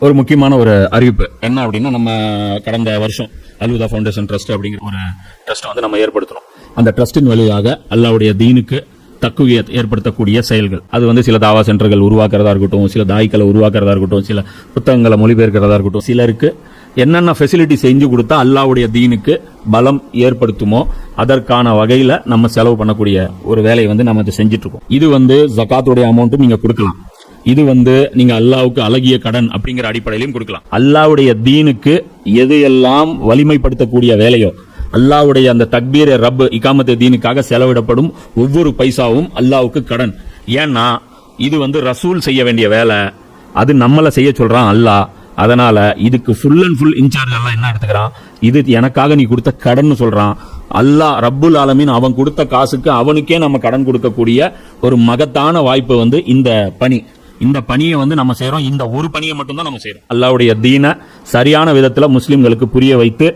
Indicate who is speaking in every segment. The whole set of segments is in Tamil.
Speaker 1: ஒரு முக்கியமான ஒரு அறிவிப்பு என்ன அப்படின்னா, நம்ம கடந்த வருஷம் அல்விதா ஃபவுண்டேஷன் ட்ரஸ்ட் அப்படிங்கிற ஒரு ட்ரஸ்ட் வந்து நம்ம ஏற்படுத்தணும். அந்த ட்ரஸ்டின் வழியாக அல்லாஹ்வுடைய தீனுக்கு தக்குவியத் ஏற்படுத்தக்கூடிய செயல்கள், அது வந்து சில தாவா சென்டர்கள் உருவாக்குறதா இருக்கட்டும், சில தாய்க்களை உருவாக்குறதா இருக்கட்டும், சில புத்தகங்களை மொழிபெயர்க்கிறதா இருக்கட்டும், சிலருக்கு என்னென்ன ஃபெசிலிட்டி செஞ்சு கொடுத்தா அல்லாஹ்வுடைய தீனுக்கு பலம் ஏற்படுத்துமோ அதற்கான வகையில நம்ம செலவு பண்ணக்கூடிய ஒரு வேலையை வந்து நம்ம செஞ்சுட்டு இருக்கோம். இது வந்து ஜகாத்துடைய அமௌண்ட் நீங்க கொடுக்கலாம். இது வந்து நீங்க அல்லாஹ்வுக்கு அழகிய கடன் அப்படிங்கிற அடிப்படையிலும் கொடுக்கலாம். அல்லாஹ்வுடைய தீனுக்கு எது எல்லாம் வலிமைப்படுத்தக்கூடிய வேலையோ, அல்லாஹ்வுடைய அந்த தக்பீர் ரப் இகாமத் தீனுக்காக செலவிடப்படும் ஒவ்வொரு பைசாவும் அல்லாஹ்வுக்கு கடன். ஏன்னா இது வந்து ரசூல் செய்ய வேண்டிய வேலை, அது நம்மள செய்ய சொல்றான் அல்லாஹ். அதனால இதுக்கு ஃபுல் அண்ட் ஃபுல் இன்சார்ஜ் எல்லாம் என்ன எடுத்துக்கிறான், இது எனக்காக நீ கொடுத்த கடன் சொல்றான். அல்லாஹ் ரப்புல் ஆலமீன் அவன் கொடுத்த காசுக்கு அவனுக்கே நம்ம கடன் கொடுக்கக்கூடிய ஒரு மகத்தான வாய்ப்பு வந்து இந்த பணி. இந்த பணியை வந்து நம்ம செய்யறோம். இந்த ஒரு பணியை மட்டும்தான் நம்ம செய்யறோம். அல்லாஹ்வுடைய தீனை சரியான விதத்துல முஸ்லிம்களுக்கு புரிய வைத்து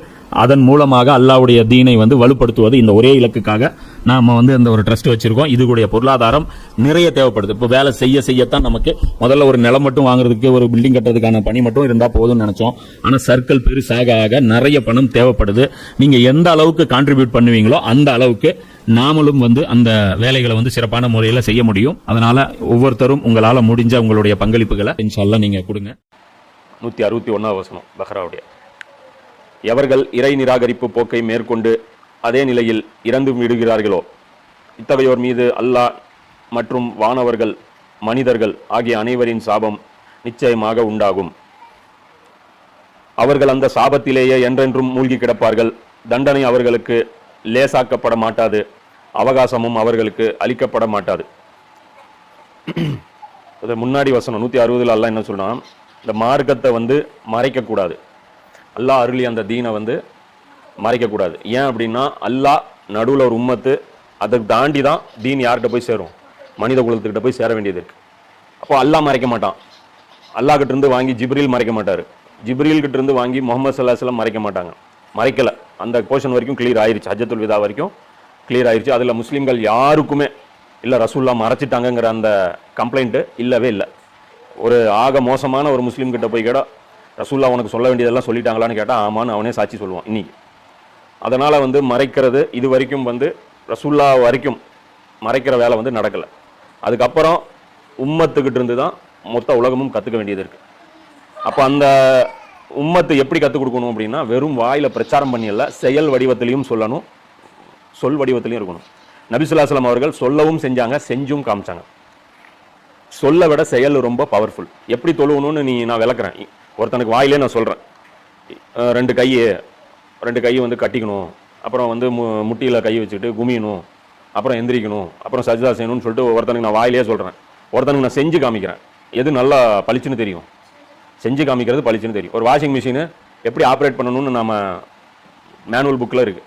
Speaker 1: அதன் மூலமாக அல்லாஹ்வுடைய தீனை வந்து வலுப்படுத்துவது, இந்த ஒரே இலக்குக்காக நாம வந்து இந்த ஒரு ட்ரஸ்ட் வச்சிருக்கோம். இதுடைய பொருளாதாரம் நிறைய தேவைப்படுது. இப்போ வேலை செய்யத்தான் நமக்கு முதல்ல ஒரு நிலம் மட்டும் வாங்குறதுக்கு, ஒரு பில்டிங் கட்டுறதுக்கான பணி மட்டும் இருந்தா போதும்னு நினைச்சோம். ஆனா சர்க்கிள் பெருசாக ஆக நிறைய பணம் தேவைப்படுது. நீங்க எந்த அளவுக்கு கான்ட்ரிபியூட் பண்ணுவீங்களோ அந்த அளவுக்கு நாமளும் வந்து அந்த வேலைகளை வந்து சிறப்பான முறையில் செய்ய முடியும். அதனால ஒவ்வொருத்தரும் உங்களால முடிஞ்ச உங்களுடைய பங்களிப்புகளை இன்ஷா அல்லாஹ் நீங்க கொடுங்க. 161 வசனம் பக்ராவுடைய, எவர்கள் இறை நிராகரிப்பு போக்கை மேற்கொண்டு அதே நிலையில் இறந்து விடுகிறார்களோ இத்தகையோர் மீது அல்லாஹ் மற்றும் வானவர்கள் மனிதர்கள் ஆகிய அனைவரின் சாபம் நிச்சயமாக உண்டாகும். அவர்கள் அந்த சாபத்திலேயே என்றென்றும் மூழ்கி கிடப்பார்கள். தண்டனை அவர்களுக்கு லேசாக்கப்பட மாட்டாது, அவகாசமும் அவர்களுக்கு அளிக்கப்பட மாட்டாது. முன்னாடி வசனம் 160 அல்லாஹ் என்ன சொல்றான், இந்த மார்க்கத்தை வந்து மறைக்க கூடாது. அல்லாஹ் அருளி அந்த தீனை வந்து மறைக்கக்கூடாது. ஏன் அப்படின்னா அல்லாஹ் நடுவில் ஒரு உம்மத்து, அதை தாண்டி தான் தீன் யார்கிட்ட போய் சேரும், மனித குலத்துக்கிட்ட போய் சேர வேண்டியது இருக்கு. அப்போ அல்லாஹ் மறைக்க மாட்டான். அல்லாஹ் கிட்ட இருந்து வாங்கி ஜிப்ரீல் மறைக்க மாட்டாரு, ஜிப்ரீல் கிட்ட இருந்து வாங்கி முகமது ஸல்லல்லாஹு அலைஹி வஸல்லம் மறைக்க மாட்டாங்க. மறைக்கல. அந்த போர்ஷன் வரைக்கும் கிளியர் ஆயிருச்சு, ஹஜ்ஜத்துல் விதா வரைக்கும் கிளியர் ஆயிருச்சு. அதுல முஸ்லிம்கள் யாருக்குமே இல்ல ரசூல்லா மறைச்சிட்டாங்கிற அந்த கம்ப்ளைண்ட் இல்லவே இல்லை. ஒரு ஆக மோசமான ஒரு முஸ்லீம் கிட்ட போய் கேட்டா ரசூல்லா உனக்கு சொல்ல வேண்டியதெல்லாம் சொல்லிட்டாங்களான்னு கேட்டால் ஆமான்னு அவனே சாட்சி சொல்லுவான் இன்னைக்கு. அதனால் வந்து மறைக்கிறது இது வரைக்கும் வந்து ரசூல்லா வரைக்கும் மறைக்கிற வேலை வந்து நடக்கலை. அதுக்கப்புறம் உம்மத்துக்கிட்ட இருந்து தான் மொத்த உலகமும் கற்றுக்க வேண்டியது இருக்குது. அப்போ அந்த உம்மத்து எப்படி கற்றுக் கொடுக்கணும் அப்படின்னா, வெறும் வாயில் பிரச்சாரம் பண்ணியல்ல, செயல் வடிவத்திலையும் சொல்லணும், சொல் வடிவத்திலையும் இருக்கணும். நபி ஸல்லல்லாஹு அலைஹி வஸல்லம் அவர்கள் சொல்லவும் செஞ்சாங்க, செஞ்சும் காமிச்சாங்க. சொல்ல விட செயல் ரொம்ப பவர்ஃபுல். எப்படி தொழுவணும்னு நான் விளக்குறேன். ஒருத்தனுக்கு வாயிலே நான் சொல்கிறேன், ரெண்டு கை வந்து கட்டிக்கணும், அப்புறம் வந்து முட்டியில் கை வச்சுக்கிட்டு குமியணும், அப்புறம் எந்திரிக்கணும், அப்புறம் சஜ்தா செய்யணும்னு சொல்லிட்டு ஒருத்தனுக்கு நான் வாயிலே சொல்கிறேன். ஒருத்தனுக்கு நான் செஞ்சு காமிக்கிறேன். எது நல்லா பளிச்சுன்னு தெரியும், செஞ்சு காமிக்கிறது பளிச்சுன்னு தெரியும். ஒரு வாஷிங் மிஷினு எப்படி ஆப்ரேட் பண்ணணும்னு நம்ம மேனுவல் புக்கில் இருக்குது.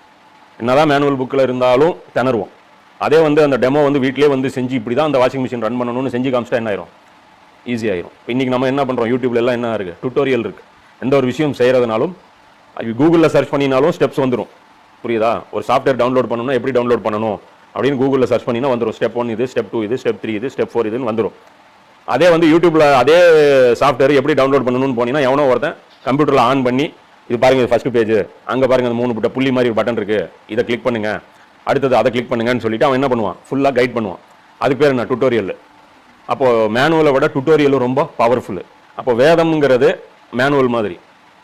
Speaker 1: என்னதான் மேனுவல் புக்கில் இருந்தாலும் திணறுவோம். அதே வந்து அந்த டெமோ வந்து வீட்டிலே வந்து செஞ்சு இப்படி தான் அந்த வாஷிங் மிஷின் ரன் பண்ணணும்னு செஞ்சு காமிச்சிட்டா என்ன ஆயிரும், ஈஸியாயிரும். இப்போ இன்றைக்கி நம்ம என்ன பண்ணுறோம், யூடியூப்ல எல்லாம் என்ன இருக்குது, டுட்டோரியல் இருக்குது. எந்த ஒரு விஷயம் செய்கிறதுனாலும் கூகுளில் சர்ச் பண்ணினாலும் ஸ்டெப்ஸ் வந்துடும். புரியுதா? ஒரு சாஃப்ட்வேர் டவுன்லோட் பண்ணணும்னா எப்படி டவுன்லோட் பண்ணணும் அப்படின்னு கூகுளில் சர்ச் பண்ணினா வந்துடும். ஸ்டெப் 1 இது, ஸ்டெப் 2 இது, ஸ்டெப் 3 இது, ஸ்டெப் 4 இதுன்னு வந்துடும். அதே வந்து யூடியூப்ல அதே சாஃப்ட்வேர் எப்படி டவுன்லோட் பண்ணணும்னு போனீங்கன்னா எவனோ ஒருத்தன் கம்ப்யூட்டரில் ஆன் பண்ணி இது பாருங்க ஃபர்ஸ்ட் பேஜ், அங்கே பாருங்க அந்த 3 புள்ளி மாதிரி ஒரு பட்டன் இருக்குது, இதை கிளிக் பண்ணுங்க, அடுத்தது அதை கிளிக் பண்ணுங்கன்னு சொல்லிட்டு அவன் என்ன பண்ணுவான், ஃபுல்லாக கைட் பண்ணுவான். அதுக்கு பேர் என்ன, டுட்டோரியல். அப்போது மேனுவலை விட டுட்டோரியலும் ரொம்ப பவர்ஃபுல்லு. அப்போ வேதம்ங்கிறது மேனுவல் மாதிரி,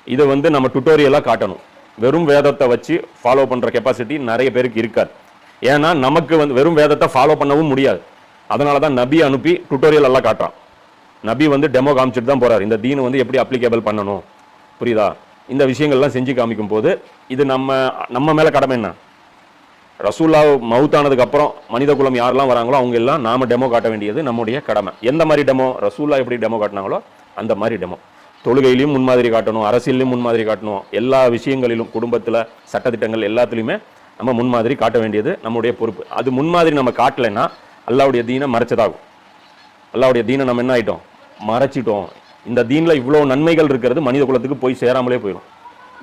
Speaker 1: இதை வந்து நம்ம டுட்டோரியலாக காட்டணும். வெறும் வேதத்தை வச்சு ஃபாலோ பண்ணுற கெப்பாசிட்டி நிறைய பேருக்கு இருக்காது. ஏன்னா நமக்கு வந்து வெறும் வேதத்தை ஃபாலோ பண்ணவும் முடியாது. அதனால தான் நபி அனுப்பி டுட்டோரியல் எல்லாம் காட்டுறான். நபி வந்து டெமோ காமிச்சிட்டு தான் போகிறார், இந்த தீனை வந்து எப்படி அப்ளிகேபிள் பண்ணணும். புரியுதா? இந்த விஷயங்கள்லாம் செஞ்சு காமிக்கும் போது இது நம்ம மேலே கடமை என்ன, ரசூல்லா மவுத்தானதுக்கு அப்புறம் மனித குலம் யாரெல்லாம் வராங்களோ அவங்க எல்லாம் நாம டெமோ காட்ட வேண்டியது நம்முடைய கடமை. எந்த மாதிரி டெமோ, ரசூல்லா எப்படி டெமோ காட்டினாங்களோ அந்த மாதிரி டெமோ. தொழுகையிலையும் முன்மாதிரி காட்டணும், அரசியலையும் முன்மாதிரி காட்டணும், எல்லா விஷயங்களிலும் குடும்பத்தில் சட்டத்திட்டங்கள் எல்லாத்துலேயுமே நம்ம முன்மாதிரி காட்ட வேண்டியது நம்முடைய பொறுப்பு. அது முன்மாதிரி நம்ம காட்டலைன்னா அல்லாஹ்வுடைய தீனை மறைச்சதாகும். அல்லாஹ்வுடைய தீனை நம்ம என்ன ஆகிட்டோம், மறைச்சிட்டோம். இந்த தீனில் இவ்வளோ நன்மைகள் இருக்கிறது மனித குலத்துக்கு போய் சேராமலே போயிடும்.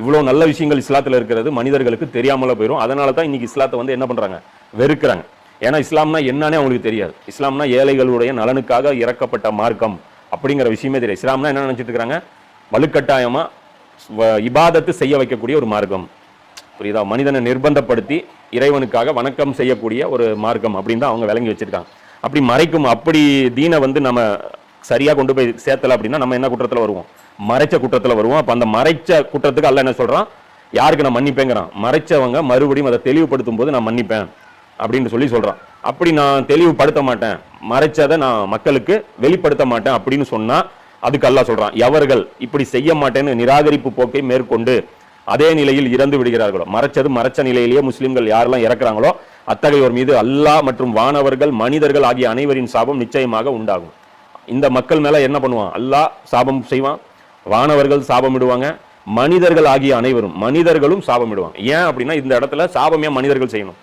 Speaker 1: இவ்வளோ நல்ல விஷயங்கள் இஸ்லாத்தில் இருக்கிறது மனிதர்களுக்கு தெரியாமலே போயிடும். அதனால தான் இன்னைக்கு இஸ்லாத்தை வந்து என்ன பண்ணுறாங்க, வெறுக்கிறாங்க. ஏன்னா இஸ்லாம்னா என்னன்னே அவங்களுக்கு தெரியாது. இஸ்லாம்னா ஏழைகளுடைய நலனுக்காக இறக்கப்பட்ட மார்க்கம் அப்படிங்கிற விஷயமே தெரியாது. இஸ்லாம்னா என்ன நினச்சிட்டு இருக்கிறாங்க, வலுக்கட்டாயமா இபாதத்து செய்ய வைக்கக்கூடிய ஒரு மார்க்கம். புரியுதா? மனிதனை நிர்பந்தப்படுத்தி இறைவனுக்காக வணக்கம் செய்யக்கூடிய ஒரு மார்க்கம் அப்படின்னு தான் அவங்க விளங்கி வச்சிருக்காங்க. அப்படி மறைக்கும், அப்படி தீனை வந்து நம்ம சரியா கொண்டு போய் சேர்த்தல அப்படின்னா நம்ம என்ன குற்றத்துல வருவோம்? மறைச்ச குற்றத்துல வருவோம். அப்ப அந்த மறைச்ச குற்றத்துக்கு அல்லாஹ் என்ன சொல்றான்? யாருக்கு நான் மன்னிப்பேங்கிறான்? மறைச்சவங்க மறுபடியும் அதை தெளிவுபடுத்தும் போது நான் மன்னிப்பேன் அப்படின்னு சொல்லி சொல்றான். அப்படி நான் தெளிவுபடுத்த மாட்டேன், மறைச்சதை நான் மக்களுக்கு வெளிப்படுத்த மாட்டேன் அப்படின்னு சொன்னா அதுக்கு அல்லாஹ் சொல்றான், எவர்கள் இப்படி செய்ய மாட்டேன்னு நிராகரிப்பு போக்கை மேற்கொண்டு அதே நிலையில் இறந்து விடுகிறார்களோ, மறைச்ச நிலையிலேயே முஸ்லிம்கள் யாரெல்லாம் இறக்குறாங்களோ அத்தகையோர் மீது அல்லாஹ் மற்றும் வானவர்கள் மனிதர்கள் ஆகிய அனைவரின் சாபம் நிச்சயமாக உண்டாகும். இந்த மக்கள் மேல என்ன பண்ணுவான்? அல்லாஹ் சாபம் செய்வான், வானவர்கள் சாபம் இடுவாங்க, மனிதர்கள் ஆகிய அனைவரும் மனிதர்களும் சாபம் இடுவாங்க. ஏன் அப்படின்னா இந்த இடத்துல சாபம் ஏன் மனிதர்கள் செய்யணும்?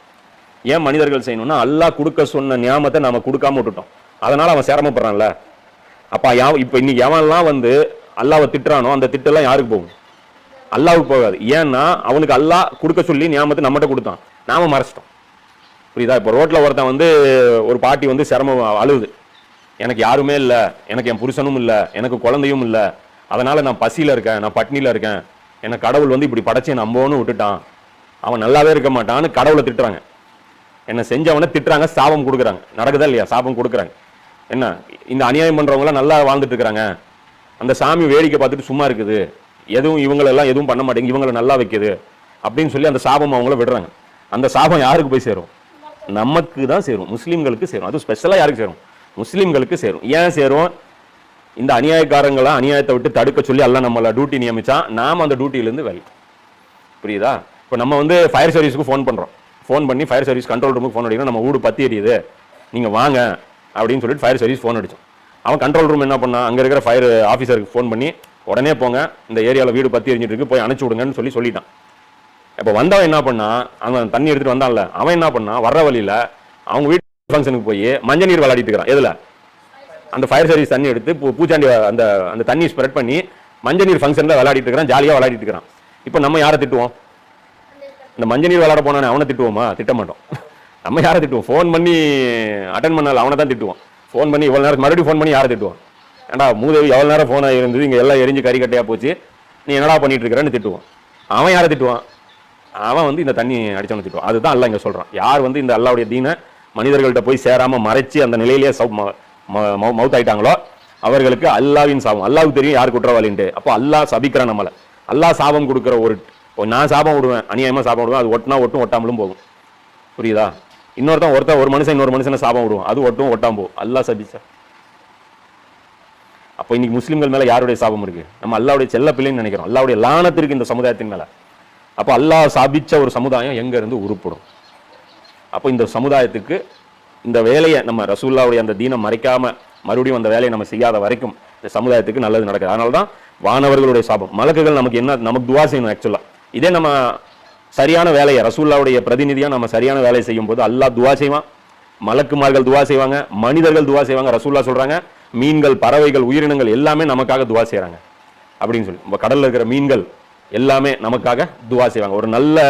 Speaker 1: ஏன் மனிதர்கள் செய்யணும்னா அல்லாஹ் கொடுக்க சொன்ன நியாமத்தை நாம கொடுக்காம விட்டுட்டோம், அதனால அவன் சிரமப்படுறான்ல. அப்ப இப்ப இன்னைக்கு எவன்லாம் வந்து அல்லாஹ்வை திட்டுறானோ அந்த திட்டெல்லாம் யாருக்கு போகும்? அல்லாஹ்வுக்கு போகாது. ஏன்னா அவனுக்கு அல்லாஹ் கொடுக்க சொல்லி நியாமத்தை நம்மகிட்ட கொடுத்தான், நாம மறைச்சிட்டோம். புரியுதா? இப்போ ரோட்ல ஒருத்தன் வந்து ஒரு பாட்டி வந்து சிரமம் அழுகுது, எனக்கு யாருமே இல்லை, எனக்கு என் புருஷனும் இல்லை, எனக்கு குழந்தையும் இல்லை, அதனால நான் பசியில இருக்கேன், நான் பட்னியில இருக்கேன், எனக்கு கடவுள் வந்து இப்படி படைச்சு நம்போன்னு விட்டுட்டான், அவன் நல்லாவே இருக்க மாட்டான்னு கடவுளை திட்டுறாங்க. என்ன செஞ்சவனை திட்டுறாங்க, சாபம் கொடுக்குறாங்க. நடக்குதா இல்லையா? சாபம் கொடுக்குறாங்க. என்ன இந்த அநியாயம் பண்றவங்களாம் நல்லா வாழ்ந்துட்டு இருக்கிறாங்க, அந்த சாமி வேடிக்கை பார்த்துட்டு சும்மா இருக்குது, எதுவும் இவங்களெல்லாம் எதுவும் பண்ண மாட்டேங்குது, இவங்களை நல்லா வைக்குது அப்படின்னு சொல்லி அந்த சாபம் அவங்கள விடுறாங்க. அந்த சாபம் யாருக்கு போய் சேரும்? நமக்கு தான் சேரும், முஸ்லீம்களுக்கு சேரும். அது ஸ்பெஷலா யாருக்கு சேரும்? முஸ்லீம்களுக்கு சேரும். ஏன் சேரும்? இந்த அநியாயக்காரங்களா அநியாயத்தை விட்டு தடுக்க சொல்லி எல்லாம் நம்மள டியூட்டி நியமிச்சா நாம அந்த டியூட்டியிலிருந்து வெளி. புரியுதா? இப்போ நம்ம வந்து ஃபயர் சர்வீஸ்க்கு ஃபோன் பண்றோம், ஃபோன் பண்ணி ஃபயர் சர்வீஸ் கண்ட்ரோல் ரூமுக்கு ஃபோன் அடிக்கிறோம், நம்ம வீடு பத்தி எரியுது நீங்க வாங்க அப்படின்னு சொல்லிட்டு ஃபயர் சர்வீஸ் ஃபோன் அடிச்சோம். அவன் கண்ட்ரோல் ரூம் என்ன பண்ணா, அங்க இருக்கிற ஃபயர் ஆஃபீஸருக்கு ஃபோன் பண்ணி உடனே போங்க, இந்த ஏரியாவில் வீடு பத்தி எரிஞ்சிட்டு இருக்கு, போய் அனுப்பிச்சு விடுங்கன்னு சொல்லிட்டான். இப்போ வந்தவன் என்ன பண்ணா, அவன் தண்ணி எடுத்துட்டு வந்தான்ல, அவன் என்ன பண்ணா, வர்ற வழியில அவங்க வீட்டு ஃபங்க்ஷனுக்கு போய் மஞ்சள் நீர் விளையாடிட்டு இருக்கிறான். எதுல? அந்த ஃபயர் சர்வீஸ் தண்ணி எடுத்து பூச்சாண்டி அந்த அந்த தண்ணி ஸ்ப்ரெட் பண்ணி மஞ்சள் நீர் ஃபங்க்ஷன்ல விளையாடிட்டு இருக்கிறான், ஜாலியா விளையாடிட்டு இருக்கிறான். இப்போ நம்ம யாரை திட்டுவோம்? இந்த மஞ்சள் நீர் விளையாட போனானே அவனை திட்டுவோமா? திட்ட மாட்டோம். நம்ம யாரை திட்டுவோம்? ஃபோன் பண்ணி அட்டன் பண்ணால அவனை தான் திட்டுவோம். ஃபோன் பண்ணி இவ்வளவு நேரம் மறுபடியும் ஃபோன் பண்ணி யாரை திட்டுவோம்? ஏன்டா மூதேவி எவ்வளவு நேரம் ஃபோன் இருந்தது, இங்க எல்லாம் எரிஞ்சு கறி கட்டையா போச்சு, நீ என்னடா பண்ணிட்டு இருக்கிறன்னு திட்டுவான். அவன் யாரை திட்டுவான்? அவன் வந்து இந்த தண்ணி அடிச்சவனை திட்டுவான். அதுதான் அல்லாஹ் இங்க சொல்றான். யார் வந்து இந்த அல்லாஹ்வுடைய தீனை மனிதர்கள்ட்ட போய் சேராம மறைச்சு அந்த நிலையிலேயே மவுத் ஆயிட்டாங்களோ அவர்களுக்கு அல்லாஹ்வின் சாபம். அல்லாஹ்வுக்கு தெரியும் யார் குற்றவாளின்ட்டு. அப்போ அல்லாஹ் சபிக்கிறான் நம்மள. அல்லாஹ் சாபம் கொடுக்குற நான் சாபம் விடுவேன், அநியாயமா சாபம் விடுவேன், அது ஒட்டினா ஒட்டும் ஒட்டாமலும் போகும். புரியுதா? ஒரு மனுஷன் இன்னொரு மனுஷனை சாபம் விடுவோம், அது ஒட்டும் ஒட்டாம போகும். அல்லாஹ் சபிச்சா. அப்போ இன்னைக்கு முஸ்லிம்கள் மேல யாருடைய சாபம் இருக்கு? நம்ம அல்லாஹ்வுடைய செல்ல பிள்ளைன்னு நினைக்கிறோம். அல்லாஹ்வுடைய லானத்திற்கு இந்த சமுதாயத்தின் மேல. அப்போ அல்லாஹ் சாபிச்ச ஒரு சமுதாயம் எங்க இருந்து உருப்படும்? அப்போ இந்த சமுதாயத்துக்கு இந்த வேலையை நம்ம ரசூலுல்லாஹ்வுடைய அந்த தீனை மறைக்காம மறுபடியும் அந்த வேலையை நம்ம செய்யாத வரைக்கும் இந்த சமுதாயத்துக்கு நல்லது நடக்குது. அதனால தான் வானவர்களுடைய சாபம். மலக்குகள் நமக்கு துவா செய்யணும். ஆக்சுவலா இதே நம்ம சரியான வேலையை ரசூலுல்லாஹ்வுடைய பிரதிநிதியா நம்ம சரியான வேலையை செய்யும் போது அல்லாஹ் துவா செய்வான், மலக்குமார்கள் துவா செய்வாங்க, மனிதர்கள் துவா செய்வாங்க. ரசூலுல்லாஹ் சொல்றாங்க, மீன்கள், பறவைகள், உயிரினங்கள் எல்லாமே நமக்காக துவா செய்றாங்க அப்படின்னு சொல்லி. நம்ம கடல்ல இருக்கிற மீன்கள் எல்லாமே நமக்காக துவா செய்வாங்க. ஒரு நல்ல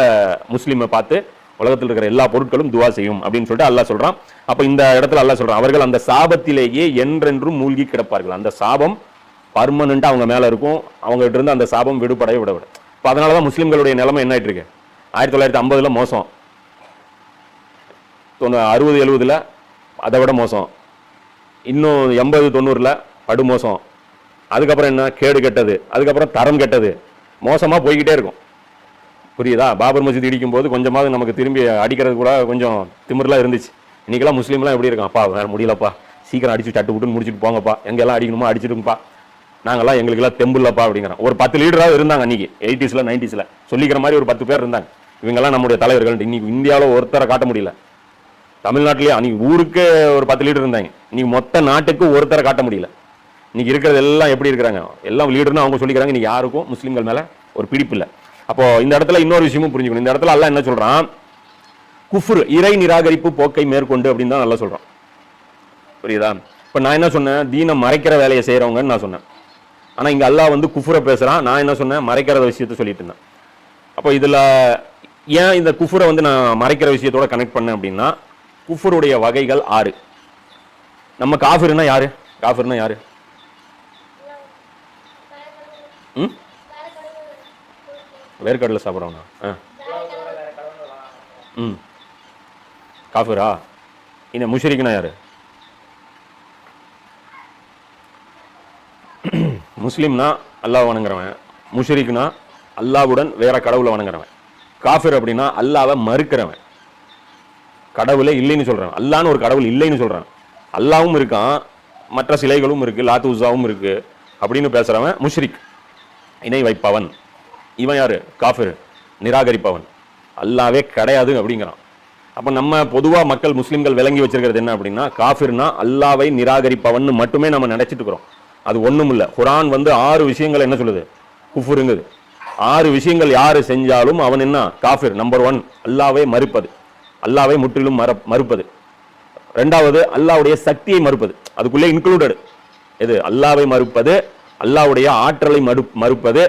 Speaker 1: முஸ்லிமை பார்த்து உலகத்தில் இருக்கிற எல்லா பொருட்களும் துவா செய்யும் அப்படின்னு சொல்லிட்டு அல்லாஹ் சொல்றான். அப்ப இந்த இடத்துல அல்லாஹ் சொல்றான், அவர்கள் அந்த சாபத்திலேயே என்றென்றும் மூழ்கி கிடப்பார்கள். அந்த சாபம் பர்மனண்டா அவங்க மேல இருக்கும், அவங்க கிட்ட இருந்து அந்த சாபம் விடுபடவே விடவிட. இப்ப அதனாலதான் முஸ்லிம்களுடைய நிலைமை என்ன ஆயிட்டு இருக்கு? 1950 மோசம், 60 70 அதை விட மோசம், இன்னும் 80 90 படுமோசம், அதுக்கப்புறம் என்ன கேடு கெட்டது, அதுக்கப்புறம் தரம் கெட்டது, மோசமா போய்கிட்டே இருக்கும். புரியுதா? பாபர் மஸ்ஜித் இடிக்கும் போது கொஞ்சமாவது நமக்கு திரும்பி அடிக்கிறது கூட கொஞ்சம் திமிரெலாம் இருந்துச்சு. இன்னைக்கெல்லாம் முஸ்லீம்லாம் எப்படி இருக்கான்? அப்பா வேற முடியலப்பா, சீக்கிரம் அடிச்சு சட்டு விட்டுன்னு முடிச்சுட்டு போங்கப்பா, எங்கெல்லாம் அடிக்கணுமோ அடிச்சுட்டுங்கப்பா, நாங்கெல்லாம் எங்களுக்கெல்லாம் தெம்புலப்பா அப்படிங்கிறான். ஒரு 10 லீடராக இருந்தாங்க அன்னைக்கு 80s 90s சொல்லிக்கிற மாதிரி ஒரு 10 பேர் இருந்தாங்க. இவங்கெல்லாம் நம்முடைய தலைவர்கள். இன்னைக்கு இந்தியாவில் ஒருத்தரை காட்ட முடியல. தமிழ்நாட்டிலேயே அன்னைக்கு ஊருக்கு ஒரு 10 லீடர் இருந்தாங்க, இன்னைக்கு மொத்த நாட்டுக்கு ஒருத்தரை காட்ட முடியல. இன்னைக்கு இருக்கிறது எல்லாம் எப்படி இருக்கிறாங்க? எல்லாம் லீடர்னு அவங்க சொல்லிக்கிறாங்க. இன்னைக்கு யாருக்கும் முஸ்லீம்கள் மேல ஒரு பிடிப்பு இல்லை. அப்போ இந்த இடத்துல இன்னொரு விஷயமும் புரிஞ்சுக்கணும். இந்த இடத்துல அல்லாஹ் என்ன சொல்றான்? குஃப்ர், இறை நிராகரிப்பு போக்கை மேற்கொண்டு அப்படின்னு தான் நல்லா சொல்றான். புரியுதா? இப்ப நான் என்ன சொன்னேன்? தீனை மறைக்கிற வேலையை செய்யறவங்கன்னு நான் சொன்னேன். ஆனா இங்க அல்லாஹ் வந்து குஃப்ரை பேசுறான். நான் என்ன சொன்னேன்? மறைக்கிற விஷயத்த சொல்லிட்டு இருந்தேன். அப்போ இதுல ஏன் இந்த குஃப்ரை வந்து நான் மறைக்கிற விஷயத்தோட கனெக்ட் பண்ணேன் அப்படின்னா, குஃப்ருடைய வகைகள் 6. நம்ம காஃபிர்னா யாரு? காஃபிர்னா யாரு? ம், வேர்க்கடலை சாப்பிட்றவனா? ம், காஃபிரா? இந்த முஷ்ரிக்னா யாரு? முஸ்லீம்னா அல்லாஹ் வணங்குறவன், முஷ்ரிக்னா அல்லாஹ்வுடன் வேற கடவுளை வணங்குறவன். காஃபிர் அப்படின்னா அல்லாஹ்வை மறுக்கிறவன், கடவுளே இல்லைன்னு சொல்றான். அல்லான்னு ஒரு கடவுள் இல்லைன்னு சொல்றான். அல்லாவும் இருக்கான், மற்ற சிலைகளும் இருக்கு, லாத்து உஸாவும் இருக்கு அப்படின்னு பேசுறவன் முஷ்ரிக், இணை வைப்பவன். இவன் யாரு? காஃபிர், நிராகரிப்பவன். அல்லாவே கிடையாது அப்படிங்கிறான். அப்ப நம்ம பொதுவா மக்கள் முஸ்லிம்கள் விளங்கி வச்சிருக்கிறது என்ன அப்படின்னா, காஃபிர்னா அல்லாவை நிராகரிப்பவன் மட்டுமே நம்ம நினைச்சிட்டு இருக்கிறோம். அது ஒண்ணும் இல்ல. குர்ஆன் வந்து 6 விஷயங்கள் என்ன சொல்லுது? குஃபுருங்குது. 6 விஷயங்கள் யாரு செஞ்சாலும் அவன் என்ன? காஃபிர். நம்பர் 1 அல்லாவை மறுப்பது, அல்லாவை முற்றிலும் மறுப்பது. ரெண்டாவது அல்லாஹ்வுடைய சக்தியை மறுப்பது, அதுக்குள்ளே இன்க்ளூடட் எது? அல்லாவை மறுப்பது, அல்லாஹ்வுடைய ஆற்றலை மறுப்பது,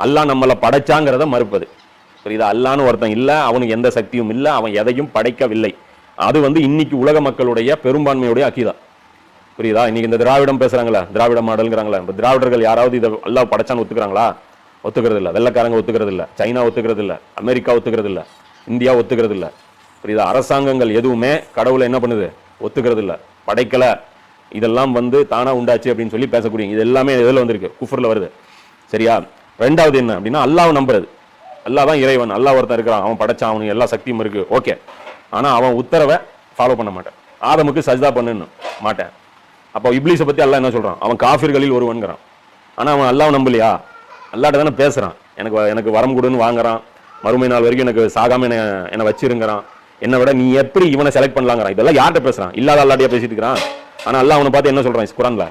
Speaker 1: அல்லாஹ் நம்மளை படைச்சாங்கிறத மறுப்பது. புரியுதா? அல்லான்னு ஒருத்தன் இல்ல, அவனுக்கு எந்த சக்தியும் இல்ல, அவன் எதையும் படைக்கவில்லை. அது வந்து இன்னைக்கு உலக மக்களுடைய பெரும்பான்மையுடைய அக்கீதா. புரியுதா? இன்னைக்கு இந்த திராவிடம் பேசுறாங்களா, திராவிட மாடல்ங்கிறாங்களா, இந்த திராவிடர்கள் யாராவது இதை அல்லாஹ் படைச்சான்னு ஒத்துக்கிறாங்களா? ஒத்துக்கிறது இல்ல. வெள்ளக்காரங்க ஒத்துக்கிறது இல்ல, சைனா ஒத்துக்கிறது இல்ல, அமெரிக்கா ஒத்துக்கிறது இல்ல, இந்தியா ஒத்துக்கிறது இல்ல. புரியுதா? அரசாங்கங்கள் எதுவுமே கடவுளை என்ன பண்ணுது? ஒத்துக்கிறது இல்ல, படைக்கல, இதெல்லாம் வந்து தானா உண்டாச்சு அப்படின்னு சொல்லி பேசக்கூடிய இது எல்லாமே எதுல வந்திருக்கு? குஃப்ர்ல வருது. சரியா? ரெண்டாவது என்ன அப்படின்னா அல்லாஹ் நம்புறது. அல்லாஹ் தான் இறைவன், அல்லாஹ் ஒருத்தன் இருக்கிறான், அவன் படைச்சான், அவனுக்கு எல்லா சக்தியும் இருக்கு, ஓகே. ஆனா அவன் உத்தரவை ஃபாலோ பண்ண மாட்டேன். ஆதமுக்கு சஜ்தா பண்ணுன்னு மாட்டேன். அப்போ இப்லீஸை பத்தி அல்லாஹ் என்ன சொல்றான்? அவன் காஃபிர்களில் ஒருவன்கிறான். ஆனா அவன் அல்லாஹ் நம்பலையா? அல்லாஹ்ட்ட தானே பேசுறான். எனக்கு வரம் கொடுன்னு வாங்குறான், மறுமை நாள் வரைக்கும் எனக்கு சாகாம என்னை வச்சிருங்கிறான், என்னை விட நீ எப்படி இவனை செலக்ட் பண்ணலாங்கிறான். இதெல்லாம் யார்கிட்ட பேசுறான்? இல்லாத அல்லாஹ்ட்டே பேசிட்டு இருக்கிறான். ஆனா அல்லாஹ் அவனை பார்த்து என்ன சொல்றான் குர்ஆன்ல?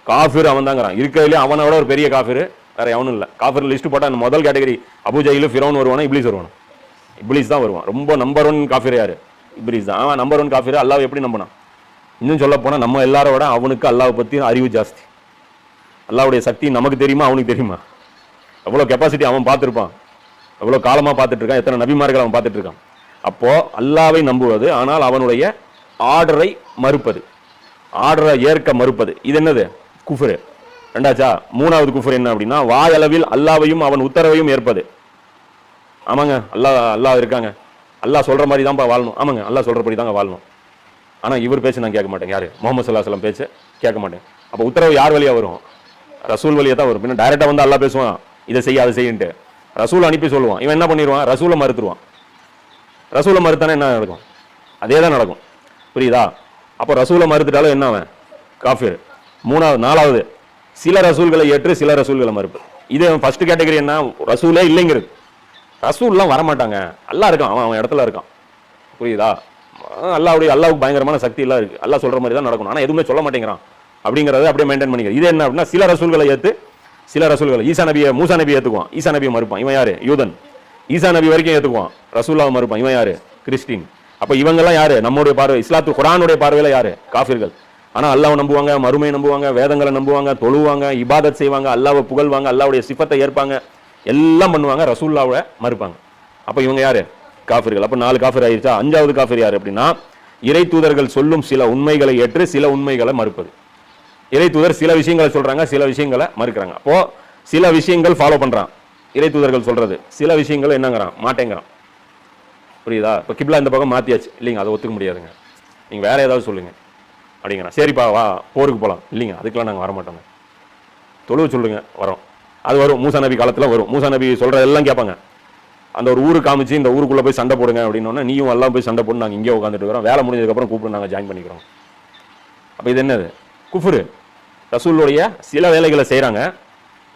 Speaker 1: காஃபிர் அவன் தாங்கிறான். இருக்கிறதுலே அவனை விட ஒரு பெரிய காஃபிர் வேற எவனும் இல்லை. காஃபிர் லிஸ்ட் போட்டா அந்த முதல் கேட்டகரி அபூ ஜஹீல், ஃபிரௌன் வருவானா, இப்லீஸ் வருவானா? இப்லீஸ் தான் வருவான். ரொம்ப நம்பர் 1 காஃபிர் யாரு? இப்லீஸ் தான். அவன் நம்பர் 1 காஃபிர். அல்லாஹ் எப்படி நம்பினான்? இன்னும் சொல்ல போனா நம்ம எல்லாரோட அவனுக்கு அல்லாஹ் பத்தி அறிவு ஜாஸ்தி. அல்லாஹ்வுடைய சக்தி நமக்கு தெரியுமா, அவனுக்கு தெரியுமா? எவ்வளவு கெப்பாசிட்டி அவன் பார்த்துருப்பான், எவ்வளவு காலமா பார்த்துட்டு இருக்கான், எத்தனை நபிமார்கள் அவன் பார்த்துட்டு இருக்கான். அப்போ அல்லாஹ்வை நம்புவது, ஆனால் அவனுடைய ஆர்டரை மறுப்பது, ஆர்டரை ஏற்க மறுப்பது, இது என்னது? குஃப்ர். ரெண்டாச்சா? மூணாவது குஃப்ர் என்ன அப்படின்னா வாயளவில் அல்லாஹ்வையும் அவன் உத்தரவையும் ஏற்பது. ஆமாங்க, அல்லாஹ் இருக்காங்க, அல்லாஹ் சொல்ற மாதிரி தான்ப்பா வாழணும். ஆமாங்க, அல்லாஹ் சொல்றபடி தாங்க வாழணும். ஆனா இவர் பேச்சு நான் கேட்க மாட்டேன். யாரு? முஹம்மது ஸல்லல்லாஹு அலைஹி வஸல்லம் பேச்சு கேட்க மாட்டேன். அப்போ உத்தரவு யார் வழியா வரும்? ரசூல் வழியா தான் வரும். பின்ன டைரக்டா வந்து அல்லாஹ் பேசுவான், இதை செய்ய அதை செய்யின்ட்டு ரசூல் அனுப்பி சொல்லுவான். இவன் என்ன பண்ணிடுவான்? ரசூலை மறுத்துருவான். ரசூலை மறுத்தானே என்ன நடக்கும்? அதே தான் நடக்கும். புரியுதா? அப்போ ரசூலை மறுத்துட்டாலும் என்ன? அவன் காஃபிர். நாலாவது சில ரசூல்களை ஏற்று சில ரசூல்களை மறுப்பு. இது ஃபர்ஸ்ட் கேட்டகரி. என்ன? ரசூலே இல்லைங்கிறது. ரசூல்லாம் வரமாட்டாங்க, அல்லாஹ் இருக்கான், அவன் இடத்துல இருக்கான். புரியுதா? அல்லாஹ்வுக்கு பயங்கரமான சக்தி எல்லாம் இருக்கு, அல்லாஹ் சொல்ற மாதிரி தான் நடக்கணும், ஆனா எதுவுமே சொல்ல மாட்டேங்கிறான் அப்படிங்கறத அப்படியே மெயின்டைன் பண்ணிக்கிறது. இது என்ன அப்படின்னா சில ரசூல்களை ஏத்து சில ரசூல்களை, மூசா நபியை ஏத்துக்குவான், ஈசா நபியை மறுப்பான். இவன் யாரு? யூதன். ஈசா நபி வரைக்கும் ஏத்துக்குவான், ரசூல்லாவை மறுப்பான். இவன் யாரு? கிறிஸ்டின். அப்ப இவங்கெல்லாம் யாரு? நம்முடைய பார்வை, இஸ்லாத்து குர்ஆனுடைய பார்வையில யாரு? காஃபிர்கள். ஆனா அல்லாஹ்வை நம்புவாங்க, மறுமையை நம்புவாங்க, வேதங்களை நம்புவாங்க, தொழுவாங்க, இபாதத் செய்வாங்க, அல்லாஹ்வை புகழ்வாங்க, அல்லாஹ்வுடைய சிஃபத்தை ஏற்பாங்க, எல்லாம் பண்ணுவாங்க, ரசூலுல்லாவை மறுப்பாங்க. அப்ப இவங்க யாரு? காஃபிர்கள். அப்ப 4 காஃபிர் ஆயிருச்சா? 5வது காஃபிர் யாரு அப்படின்னா இறை தூதர்கள் சொல்லும் சில உண்மைகளை ஏற்று சில உண்மைகளை மறுப்பது. இறை தூதர் சில விஷயங்களை சொல்றாங்க, சில விஷயங்களை மறுக்கிறாங்க. அப்போ சில விஷயங்கள் ஃபாலோ பண்றான் இறை தூதர்கள் சொல்றது, சில விஷயங்கள் என்னங்கிறான்? மாட்டேங்கிறான். புரியுதா? இப்போ கிப்லா இந்த பக்கம் மாத்தியாச்சு, இல்லைங்க அதை ஒத்துக்க முடியாதுங்க, நீங்க வேற ஏதாவது சொல்லுங்க அப்படிங்கிறான். சரிப்பா வா போருக்கு போகலாம். இல்லைங்க அதுக்கெல்லாம் நாங்கள் வரமாட்டோங்க, தொழுவு சொல்லுங்க வரோம். அது வரும், மூசா நபி காலத்தில் வரும். மூசா நபி சொல்றதெல்லாம் கேட்பாங்க. அந்த ஒரு ஊரு காமிச்சு இந்த ஊருக்குள்ள போய் சண்டை போடுங்க அப்படின்னா நீயும் எல்லாம் போய் சண்டை போட்டு நாங்கள் இங்கே உட்காந்துட்டு இருக்கிறோம், வேலை முடிஞ்சதுக்கப்புறம் கூப்பிட்டு நாங்கள் ஜாயின் பண்ணிக்கிறோம். அப்போ இது என்னது? குஃப்ரு. ரசூலுடைய சில வேலைகளை செய்கிறாங்க,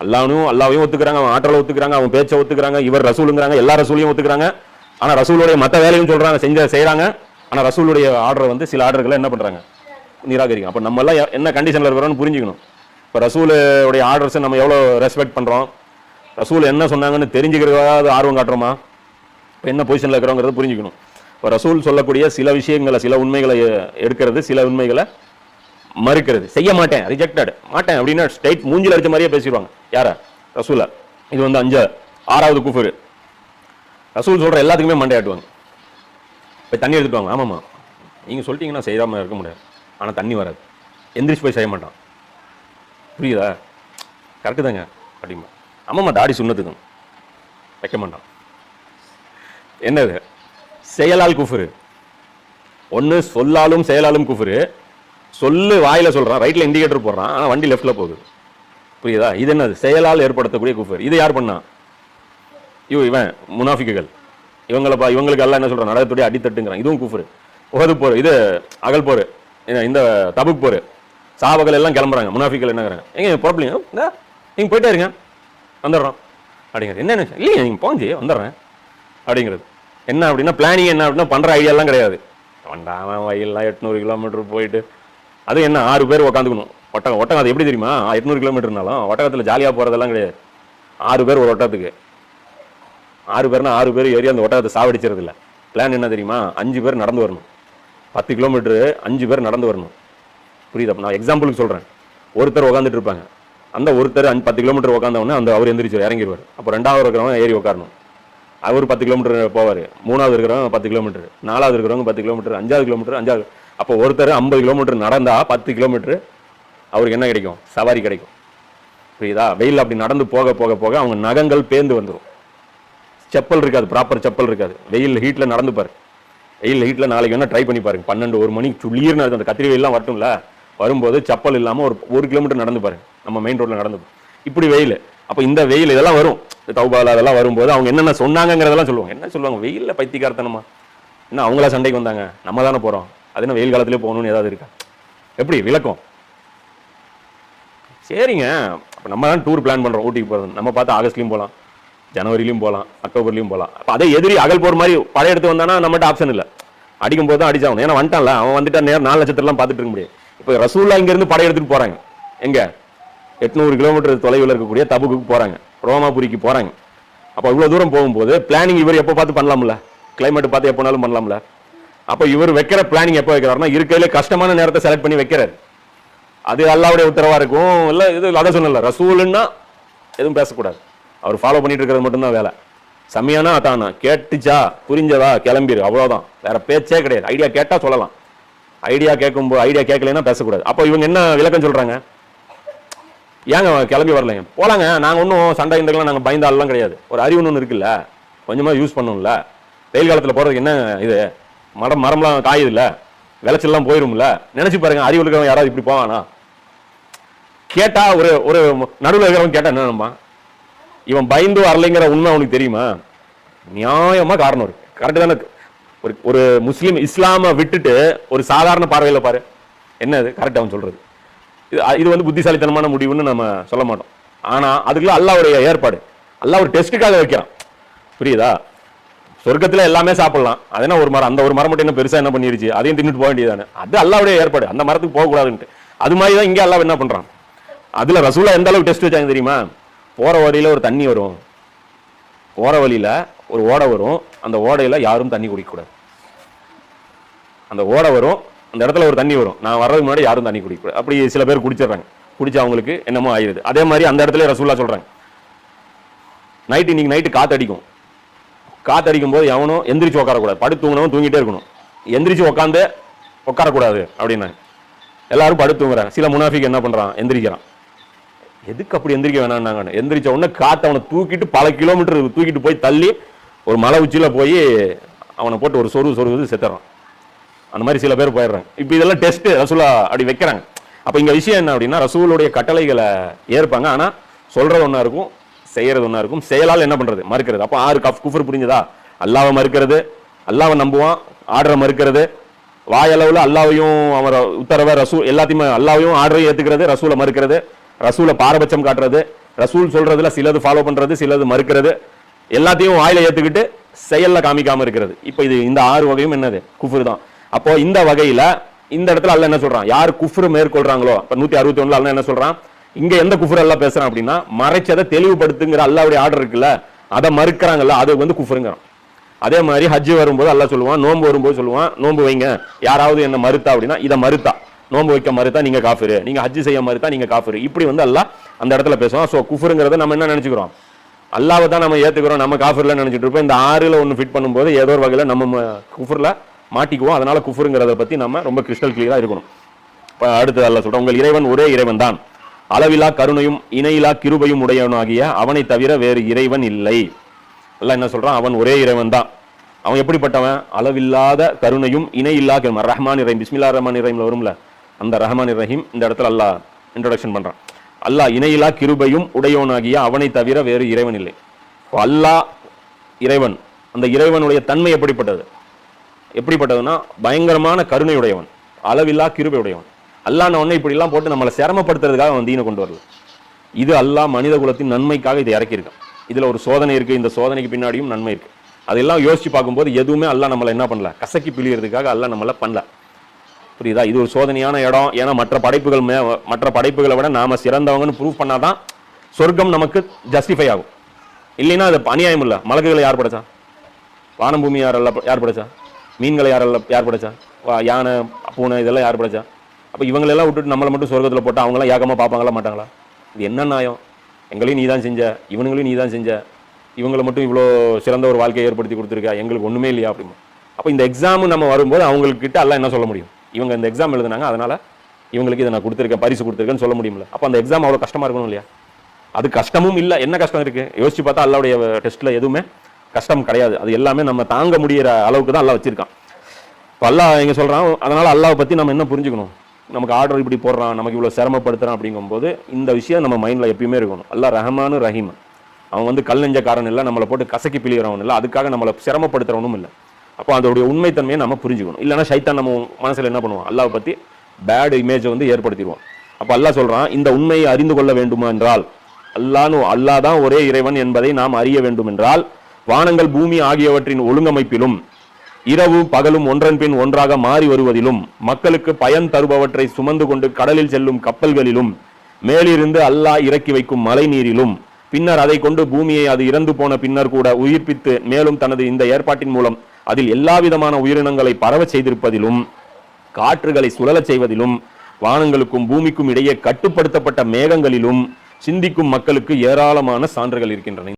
Speaker 1: அல்லாஹ்வையும் ஒத்துக்கிறாங்க, அவன் ஆற்றலை ஒத்துக்கிறாங்க, அவன் பேச்சை ஒத்துக்கிறாங்க, இவர் ரசூலுங்கிறாங்க, எல்லா ரசூலையும் ஒத்துக்கிறாங்க. ஆனால் ரசூலுடைய மற்ற வேலையும் சொல்றாங்க, செய்கிறாங்க. ஆனால் ரசூலுடைய ஆர்டர் வந்து சில ஆர்டர்களை என்ன பண்ணுறாங்க? நிராகரிக்கும். அப்போ நம்ம எல்லாம் என்ன கண்டிஷனில் இருக்கிறோம்னு புரிஞ்சுக்கணும். இப்போ ரசூலுடைய ஆர்டர்ஸை நம்ம எவ்வளோ ரெஸ்பெக்ட் பண்ணுறோம், ரசூல் என்ன சொன்னாங்கன்னு தெரிஞ்சுக்கிறதாவது ஆர்வம் காட்டுறோமா, இப்போ என்ன பொசிஷனில் இருக்கிறோங்கிறத புரிஞ்சுக்கணும். இப்போ ரசூல் சொல்லக்கூடிய சில விஷயங்களை, சில உண்மைகளை எடுக்கிறது, சில உண்மைகளை மறுக்கிறது. செய்ய மாட்டேன், ரிஜெக்டட், மாட்டேன் அப்படின்னு ஸ்ட்ரைட் மூஞ்சில் அடிச்ச மாதிரியே பேசிடுவாங்க. யாரா? ரசூலை. இது வந்து 6வது குஃப்ரு. ரசூல் சொல்கிற எல்லாத்துக்குமே மண்டையாட்டுவாங்க. இப்போ தண்ணி எடுத்துட்டு வாங்க, ஆமாம்மா நீங்கள் சொல்லிட்டீங்கன்னா செய்யாமல் இருக்க முடியாது, ஆனால் தண்ணி வராது, எந்திரிச்சு போய் செய்ய மாட்டான். புரியுதா? கரெக்டு தாங்க அப்படிமா. ஆமாம்மா தாடி சுண்ணத்துக்கும் வைக்க மாட்டான். என்னது செயலால் குஃபுரு. ஒன்று சொல்லாலும் செயலாலும் குஃபுரு. சொல்லு வாயில சொல்றான், ரைட்ல இண்டிகேட்டர் போடுறான், ஆனால் வண்டி லெஃப்ட்ல போகுது. புரியுதா? இது என்னது செயலால் ஏற்படுத்தக்கூடிய குஃபர். இது யார் பண்ணா? இவன் முனாஃபிக்குகள். இவங்களுக்கு எல்லாம் என்ன சொல்றான்? நடகத்துடைய அடித்தட்டுங்கிறான். இதுவும் குஃபர். உஹது போர், இது அகல் போர், இந்த தபுக் போர், சாபகள் எல்லாம் கிளம்புறாங்க. முனாஃபிக்குகள் என்னங்கிறாங்க? எங்க ப்ராப்ளம், நீங்க போயிட்டே இருங்க வந்துடுறோம் அப்படிங்கிறது. என்ன இல்லையா நீங்க போஞ்சி வந்துடுறேன் அப்படிங்கிறது. என்ன அப்படின்னா பிளானிங் என்ன அப்படின்னா பண்ற ஐடியாலாம் கிடையாது. வண்டாமன் வயல்லாம் 800 கிலோமீட்டர் போயிட்டு அது என்ன 6 பேர் உட்காந்துக்கணும். ஒட்டகம் அது எப்படி தெரியுமா? 800 கிலோமீட்டர்னாலும் ஒட்டகத்தில் ஜாலியாக போகிறதெல்லாம் கிடையாது. 6 பேர் ஒரு ஒட்டகத்துக்கு. 6 பேர்னா 6 பேர் ஏறி அந்த ஒட்டகத்தை சாவடிச்சிருது இல்லை. பிளான் என்ன தெரியுமா? 5 பேர் நடந்து வரணும். 10 கிலோமீட்டரு 5 பேர் நடந்து வரணும். புரியுதா? நான் எக்ஸாம்பிளுக்கு சொல்கிறேன். ஒருத்தர் உட்காந்துட்டு இருப்பாங்க. அந்த ஒருத்தர் 10 கிலோமீட்டர் உட்காந்தவொடனே அந்த அவர் எந்திரிச்சு இறங்கிடுவார். அப்போ 2வது இருக்கிறவங்க ஏறி உட்காரணும். அவர் 10 கிலோமீட்டர் போவார். 3வது இருக்கிறவங்க 10 கிலோமீட்டர், 4வது இருக்கிறவங்க 10 கிலோமீட்டர், 5வது கிலோமீட்டர், 5வது. அப்போ ஒருத்தர் 50 கிலோமீட்டர் நடந்தா 10 கிலோமீட்டர் அவருக்கு என்ன கிடைக்கும்? சவாரி கிடைக்கும். புரியுதா? வெயில் அப்படி நடந்து போக போக போக அவங்க நகங்கள் பேர்ந்து வந்துடும். செப்பல் இருக்காது, ப்ராப்பர் செப்பல் இருக்காது. வெயில் ஹீட்ல நடந்து பாரு. வெயில் ஹீட்ல நாளைக்கு வேணா ட்ரை பண்ணி பாருங்க. 12-1 மணிக்கு சுளீர்னு அந்த கத்திரி வெயிலாம் வரட்டும்ல, வரும்போது செப்பல் இல்லாம ஒரு கிலோமீட்டர் நடந்து பாருங்க. நம்ம மெயின் ரோட்ல நடந்து இப்படி வெயில். அப்போ இந்த வெயில் இதெல்லாம் வரும். தௌபால அதெல்லாம் வரும்போது அவங்க என்னென்ன சொன்னாங்கிறதெல்லாம் சொல்லுவாங்க. என்ன சொல்லுவாங்க? வெயில்ல பைத்தியக்காரத்தனமா என்ன அவங்களா சண்டைக்கு வந்தாங்க, நம்ம தானே போறோம், அது என்ன வெயில் காலத்திலே போகணும்னு ஏதாவது இருக்கா? எப்படி விளக்கம்? சரிங்க, அப்போ நம்ம தான் டூர் பிளான் பண்ணுறோம் ஊட்டிக்கு போகிறது. நம்ம பார்த்து ஆகஸ்ட்லையும் போகலாம், ஜனவரிலையும் போகலாம், அக்டோபர்லையும் போகலாம். அப்போ அதே எதிரி அகல் போகிற மாதிரி பழைய எடுத்து வந்தானா நம்மகிட்ட ஆப்ஷன் இல்லை. அடிக்கும் போது தான் அடிச்சாகணும். ஏன்னா வந்துட்டான்ல, அவன் வந்துட்டா நேரம் 4 லட்சத்துலாம் பார்த்துட்டு இருக்க முடியாது. இப்போ ரசூல்லா இங்கேருந்து படை எடுத்துகிட்டு போகிறாங்க. எங்கே? 800 கிலோமீட்டர் தொலைவில் இருக்கக்கூடிய தபுக்கு போகிறாங்க, ரோமாபுரிக்கு போகிறாங்க. அப்போ இவ்வளோ தூரம் போகும்போது பிளானிங் இவர் எப்போ பார்த்து பண்ணலாம்ல, கிளைமேட் பார்த்து எப்போனாலும் பண்ணலாம்ல. அப்போ இவர் வைக்கிற பிளானிங் எப்போ வைக்கிறாருன்னா இருக்கிறதுல கஷ்டமான நேரத்தை செலக்ட் பண்ணி வைக்கிறாரு. அது அல்லாவுடைய உத்தரவா இருக்கும். இல்லை இது அதை சொன்னல, ரசூலுன்னா எதுவும் பேசக்கூடாது. அவர் ஃபாலோ பண்ணிட்டு இருக்கிறது மட்டும்தான் வேலை. செம்மையானா அதானா, கேட்டுச்சா புரிஞ்சதா கிளம்பிடு, அவ்வளோதான். வேற பேச்சே கிடையாது. ஐடியா கேட்டா சொல்லலாம், ஐடியா கேட்கும்போது ஐடியா கேட்கலன்னா பேசக்கூடாது. அப்போ இவங்க என்ன விளக்கம் சொல்றாங்க? ஏங்க கிளம்பி வரலைங்க, போலாங்க, நாங்கள் ஒன்றும் சண்டை இண்டெல்லாம் நாங்கள் பயந்தாலாம் கிடையாது. ஒரு அறிவுன்னு ஒன்று இருக்குல்ல, கொஞ்சமாக யூஸ் பண்ணணும்ல. வெயில் காலத்தில் போகிறதுக்கு என்ன இது, மரம்லாம் காயுது இல்லை, விளைச்சல்லாம் போயிரும்ல. நினைச்சு பாருங்க, அறிவு இருக்கிறவங்க யாராவது இப்படி போவானா? கேட்டா ஒரு நடுவில் இருக்கிறவங்க கேட்டா என்ன நம்ப, இவன் பயந்து வரலைங்கிற உண்மை அவனுக்கு தெரியுமா? நியாயமா காரணம் இருக்கு. கரெக்டு தானே? ஒரு முஸ்லீம் இஸ்லாம விட்டுட்டு ஒரு சாதாரண பார்வையில் பாரு, என்னது கரெக்ட் அவன் சொல்றது. இது வந்து புத்திசாலித்தனமான முடிவுன்னு நம்ம சொல்ல மாட்டோம். ஆனா அதுக்குள்ள அல்லாஹ்வுடைய ஏற்பாடு. அல்லாஹ் ஒரு டெஸ்ட்டுக்காக வைக்கிறான். புரியுதா? சொர்க்கத்துல எல்லாமே சாப்பிடலாம், அதனா ஒரு மரம், அந்த ஒரு மரம் மட்டும் என்ன பெருசா என்ன பண்ணிருச்சு, அதையும் தின்னுட்டு போக வேண்டியதானே. அது அல்லாஹ்வுடைய ஏற்பாடு, அந்த மரத்துக்கு போக கூடாதுன்ட்டு. அது மாதிரி தான் இங்கே அல்லாஹ் என்ன பண்றான். அதுல ரசூலா எந்த அளவுக்கு டெஸ்ட் வச்சாங்க தெரியுமா? போற வழியில ஒரு தண்ணி வரும், போற வழியில ஒரு ஓடை வரும், அந்த ஓடையில யாரும் தண்ணி குடிக்கக்கூடாது. அந்த ஓடை வரும், அந்த இடத்துல ஒரு தண்ணி வரும், நான் வர்றதுக்கு முன்னாடி யாரும் தண்ணி குடிக்கக்கூடாது. அப்படி சில பேர் குடிச்சிடுறாங்க, குடிச்சு அவங்களுக்கு என்னமோ ஆயிடுது. அதே மாதிரி அந்த இடத்துல ரசூலா சொல்றாங்க, இன்னைக்கு நைட்டு காத்தடிக்கும், காத்தடிக்கும் போது எவனும் எந்திரிச்சு உட்காரக்கூடாது, படுத்து தூங்கினவன் தூங்கிட்டே இருக்கணும், எந்திரிச்சு உட்காந்து உட்காரக்கூடாது அப்படின்னாங்க. எல்லாரும் படுத்து தூங்குறாங்க. சில முனாஃபிக் என்ன பண்றான், எந்திரிக்கிறான். எதுக்கு அப்படி எந்திரிக்க வேணாம்னாங்க. எந்திரிச்ச உடனே காத்து அவனை தூக்கிட்டு பல கிலோமீட்டர் தூக்கிட்டு போய் தள்ளி ஒரு மலை உச்சியில போய் அவனை போட்டு ஒரு சொருவது செத்துறான். அந்த மாதிரி சில பேர் போயிடுறாங்க. இப்போ இதெல்லாம் டெஸ்ட் ரசூலா அப்படி வைக்கிறாங்க. அப்போ இங்க விஷயம் என்ன அப்படின்னா, ரசூலுடைய கட்டளைகளை ஏற்பாங்க, ஆனா சொல்றது ஒன்றா இருக்கும், செய்யறது ஒன்றா இருக்கும். செயலால் என்ன பண்றது, மறுக்கிறது. அப்போ 6 குஃபர் புரிஞ்சுதா? அல்லாவை மறுக்கிறது, அல்லாவை நம்புவான், ஆர்டரை மறுக்கிறது, வாயளவில் அல்லாவையும் அவர் உத்தரவை ரசூல் எல்லாத்தையுமே அல்லாவையும் ஆர்டரையும் ஏற்றுக்கிறது, ரசூலை மறுக்கிறது, ரசூலை பாரபட்சம் காட்டுறது, ரசூல் சொல்றதுல சிலது ஃபாலோ பண்றது, சிலது மறுக்கிறது, எல்லாத்தையும் வாயில ஏற்றுக்கிட்டு செயல்ல காமிக்காம இருக்கிறது. இப்போ இந்த 6 வகையும் என்னது, குஃபர் தான். அப்போ இந்த வகையில இந்த இடத்துல அல்லாஹ் என்ன சொல்றான், யார் குஃப்ர் மேற்கொள்றாங்களோ, இப்ப 161 அல்லாஹ் என்ன சொல்றான், இங்க எந்த குஃப்ர் எல்லாம் பேசுறான் அப்படின்னா, மறைச்சதை தெளிவுபடுத்துங்கிற அல்லாஹ்வுடைய ஆர்டர் இருக்குல்ல, அதை மறுக்கிறாங்கல்ல, அது வந்து குஃப்ருங்கிறான். அதே மாதிரி ஹஜ் வரும்போது அல்லாஹ் சொல்லுவான், நோன்பு வரும்போது சொல்லுவான், நோன்பு வைங்க, யாராவது என்ன மறுத்தா அப்படின்னா, இதை மறுத்தா, நோன்பு வைக்க மறுத்தா நீங்க காஃபிரு, நீங்க ஹஜ் செய்ய மறுத்தா நீங்க காஃபிரு, இப்படி வந்து அல்லாஹ் அந்த இடத்துல பேசுவான். ஸோ குஃப்ருங்கிறத நம்ம என்ன நினைச்சுக்கிறோம், அல்லாஹ்வை தான் நம்ம ஏத்துக்கிறோம், நம்ம காஃபிர்ல நினைச்சிட்டு இருப்போம். இந்த 6ல் ஒன்று ஃபிட் பண்ணும்போது ஏதோ ஒரு வகையில் நம்ம குஃப்ர்ல மாட்டிக்குவோம். அதனால குஃபருங்கிறத பத்தி நம்ம ரொம்ப கிறிஸ்டல் கிளியரா இருக்கணும். அடுத்து அல்லாஹ் சொல்றோம், உங்கள் இறைவன் ஒரே இறைவன் தான், அளவிலா கருணையும் இணையிலா கிருபையும் உடையவனாகிய அவனை தவிர வேறு இறைவன் இல்லை. அல்லாஹ் என்ன சொல்றான்? அவன் ஒரே இறைவன் தான். அவன் எப்படிப்பட்டவன்? அளவில்லாத கருணையும் இணையில்லா ரஹ்மான் ரஹீம், பிஸ்மில்லாஹிர் ரஹ்மானிர் ரஹீம்ல வரும்ல, அந்த ரஹ்மான் ரஹீம் இந்த இடத்துல அல்லாஹ் இன்ட்ரோடக்ஷன் பண்றான். அல்லாஹ் இணையிலா கிருபையும் உடையவனாகிய அவனை தவிர வேறு இறைவன் இல்லை. அல்லாஹ் இறைவன். அந்த இறைவனுடைய தன்மை எப்படிப்பட்டதுன்னா பயங்கரமான கருணை உடையவன், அளவில்லா கிருபை உடையவன். அல்லாஹ் ஒன்னை இப்படி எல்லாம் போட்டு நம்மளை சிரமப்படுத்துறதுக்காக அவன் தீனை கொண்டு வரல. இது அல்லாஹ் மனித குலத்தின் நன்மைக்காக இதை இறக்கியிருக்கான். இதுல ஒரு சோதனை இருக்கு, இந்த சோதனைக்கு பின்னாடியும் நன்மை இருக்கு. அதெல்லாம் யோசிச்சு பார்க்கும்போது எதுவுமே அல்லாஹ் நம்மளை என்ன பண்ணல, கசக்கி பிழியறதுக்காக அல்லாஹ் நம்மள பண்ணல. புரியுதா? இது ஒரு சோதனையான இடம். ஏன்னா மற்ற படைப்புகளை விட நாம சிறந்தவங்கன்னு ப்ரூவ் பண்ணாதான் சொர்க்கம் நமக்கு ஜஸ்டிஃபை ஆகும். இல்லைன்னா அது அநியாயம் இல்லை. மலக்குகளை யார் படைச்சா? வானம் பூமி யார் படைச்சா? மீன்களை யார் படைச்சா? யானை பூனை இதெல்லாம் யார் படைச்சா? அப்போ இவங்களெல்லாம் விட்டுட்டு நம்மளை மட்டும் சொர்க்கத்தில் போட்டால் அவங்களாம் ஏகமாக பார்ப்பாங்களா மாட்டாங்களா? இது என்ன நியாயம்? எங்களையும் நீ தான் செஞ்ச, இவனுங்களையும் நீ தான் செஞ்ச, இவங்களை மட்டும் இவ்வளோ சிறந்த ஒரு வாழ்க்கையை ஏற்படுத்தி கொடுத்துருக்கா, எங்களுக்கு ஒன்றுமே இல்லையா அப்படிமா? அப்போ இந்த எக்ஸாம் நம்ம வரும்போது அவங்கக்கிட்ட எல்லாம் என்ன சொல்ல முடியும்? இவங்க இந்த எக்ஸாம் எழுதுனாங்க, அதனால இவங்களுக்கு இதை நான் கொடுத்துருக்கேன், பரிசு கொடுத்துருக்கேன்னு சொல்ல முடியுமில்ல? அப்போ அந்த எக்ஸாம் அவ்வளோ கஷ்டமாக இருக்கணும் இல்லையா? அது கஷ்டமும் இல்லை. என்ன கஷ்டம் இருக்கு? யோசிச்சு பார்த்தா அல்லாவுடைய டெஸ்ட்டில் எதுவுமே கஷ்டம் கிடையாது. அது எல்லாமே நம்ம தாங்க முடிகிற அளவுக்கு தான் அல்லாஹ் வச்சிருக்கான். இப்போ அல்லாஹ் எங்கே சொல்கிறான்? அதனால அல்லாஹ் பற்றி நம்ம என்ன புரிஞ்சுக்கணும்? நமக்கு ஆர்டர் இப்படி போடுறான், நமக்கு இவ்வளோ சிரமப்படுத்துறான் அப்படிங்கும்போது இந்த விஷயம் நம்ம மைண்டில் எப்பயுமே இருக்கணும். அல்லாஹ் ரஹ்மானு ரஹீம். அவன் வந்து கல் நெஞ்சக்காரன் இல்லை, நம்மளை போட்டு கசக்கி பிழிகிறவன் இல்லை, அதுக்காக நம்மளை சிரமப்படுத்துறவனும் இல்லை. அப்போ அதோடைய உண்மைத்தன்மையை நம்ம புரிஞ்சுக்கணும். இல்லைன்னா ஷைத்தான் நம்ம மனசில் என்ன பண்ணுவான்? அல்லாஹ் பற்றி பேட் இமேஜை வந்து ஏற்படுத்திடுவான். அப்போ அல்லாஹ் சொல்கிறான், இந்த உண்மையை அறிந்து கொள்ள வேண்டுமா என்றால், அல்லாஹ் தான் ஒரே இறைவன் என்பதை நாம் அறிய வேண்டும் என்றால், வானங்கள் பூமி ஆகியவற்றின் ஒழுங்கமைப்பிலும் இரவும் பகலும் ஒன்றன் பின் ஒன்றாக மாறி வருவதிலும் மக்களுக்கு பயன் தருபவற்றை சுமந்து கொண்டு கடலில் செல்லும் கப்பல்களிலும் மேலிருந்து அல்லாஹ் இறக்கி வைக்கும் மழை நீரிலும் பின்னர் அதை கொண்டு பூமியை அது இறந்து போன பின்னர் கூட உயிர்ப்பித்து மேலும் தனது இந்த ஏற்பாட்டின் மூலம் அதில் எல்லா விதமான உயிரினங்களை பரவச் செய்திருப்பதிலும் காற்றுகளை சுழலச் செய்வதிலும் வானங்களுக்கும் பூமிக்கும் இடையே கட்டுப்படுத்தப்பட்ட மேகங்களிலும் சிந்திக்கும் மக்களுக்கு ஏராளமான சான்றுகள் இருக்கின்றன.